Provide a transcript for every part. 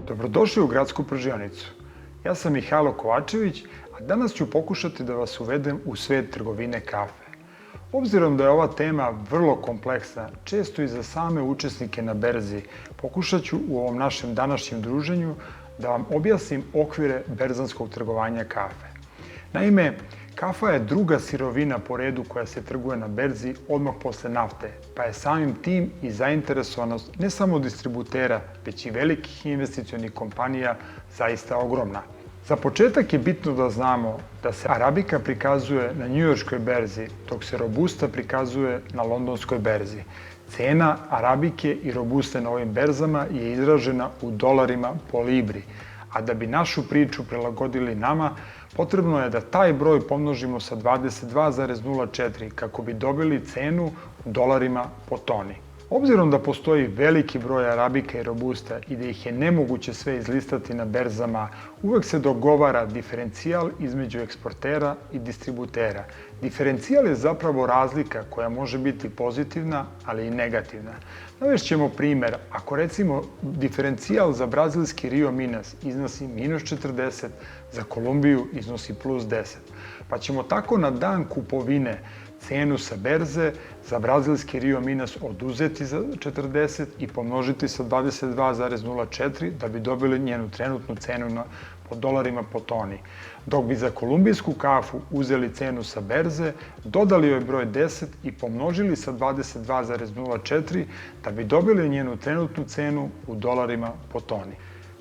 Dobrodošli u Gradsku pržionicu. Ja sam Mihajlo Kovačević, a danas ću pokušati da vas uvedem u svet trgovine kafe. Obzirom da je ova tema vrlo kompleksna, često i za same učesnike na berzi, pokušat ću u ovom našem današnjem druženju da vam objasnim okvire berzanskog trgovanja kafe. Naime, kafa je druga sirovina po redu koja se trguje na berzi odmah posle nafte, pa je samim tim i zainteresovanost ne samo distributera, već i velikih investicionih kompanija zaista ogromna. Za početak je bitno da znamo da se arabika prikazuje na njujorškoj berzi, dok se robusta prikazuje na londonskoj berzi. Cena arabike i robuste na ovim berzama je izražena u dolarima po libri, a da bi našu priču prilagodili nama, potrebno je da taj broj pomnožimo sa 22,04 kako bi dobili cenu u dolarima po toni. Obzirom da postoji veliki broj arabika i robusta i da ih je nemoguće sve izlistati na berzama, uvek se dogovara diferencijal između eksportera i distributera. Diferencijal je zapravo razlika koja može biti pozitivna, ali i negativna. Navešćemo primer, ako recimo diferencijal za brazilski Rio Minas iznosi -40, za Kolumbiju iznosi +10, pa ćemo tako na dan kupovine cenu sa berze za brazilski Rio Minas oduzeti za 40 i pomnožiti sa 22,04 da bi dobili njenu trenutnu cenu po dolarima po toni. Dok bi za kolumbijsku kafu uzeli cenu sa berze, dodali joj broj 10 i pomnožili sa 22,04 da bi dobili njenu trenutnu cenu u dolarima po toni.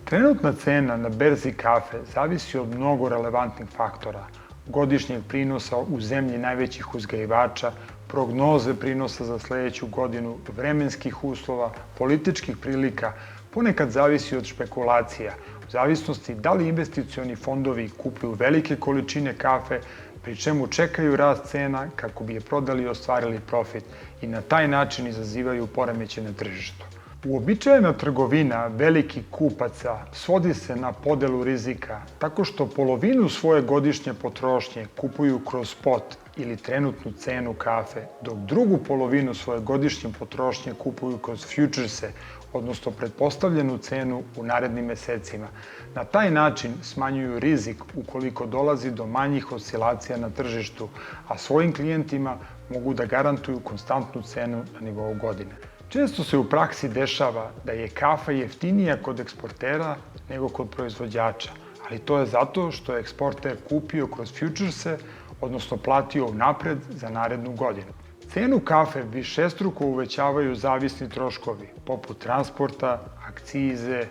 Trenutna cena na berzi kafe zavisi od mnogo relevantnih faktora: godišnjeg prinosa u zemlji najvećih uzgajivača, prognoze prinosa za sledeću godinu, vremenskih uslova, političkih prilika, ponekad zavisi od špekulacija, u zavisnosti da li investicioni fondovi kupuju velike količine kafe, pri čemu čekaju rast cena kako bi je prodali i ostvarili profit i na taj način izazivaju poremećaje na tržištu. Uobičajena trgovina velikih kupaca svodi se na podelu rizika tako što polovinu svoje godišnje potrošnje kupuju kroz spot ili trenutnu cenu kafe, dok drugu polovinu svoje godišnje potrošnje kupuju kroz futurese, odnosno pretpostavljenu cenu u narednim mesecima. Na taj način smanjuju rizik ukoliko dolazi do manjih oscilacija na tržištu, a svojim klijentima mogu da garantuju konstantnu cenu na nivou godine. Često se u praksi dešava da je kafa jeftinija kod eksportera nego kod proizvođača, ali to je zato što je eksporter kupio kroz futurese, odnosno platio unapred za narednu godinu. Cenu kafe višestruko uvećavaju zavisni troškovi, poput transporta, akcize,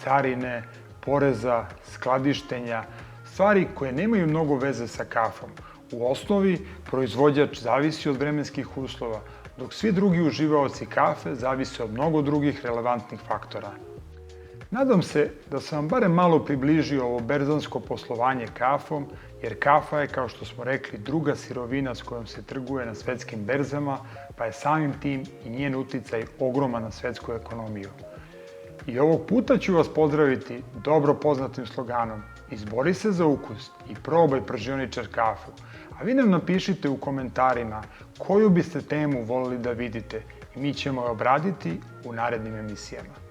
carine, poreza, skladištenja, stvari koje nemaju mnogo veze sa kafom. U osnovi, proizvođač zavisi od vremenskih uslova, dok svi drugi uživaoci kafe zavise od mnogo drugih relevantnih faktora. Nadam se da sam vam barem malo približio ovo berzansko poslovanje kafom, jer kafa je, kao što smo rekli, druga sirovina s kojom se trguje na svetskim berzama, pa je samim tim i njen uticaj ogroman na svetsku ekonomiju. I ovog puta ću vas pozdraviti dobro poznatim sloganom: izbori se za ukus i probaj pržioničar kafu. A vi nam napišite u komentarima koju biste temu volili da vidite i mi ćemo je obraditi u narednim emisijama.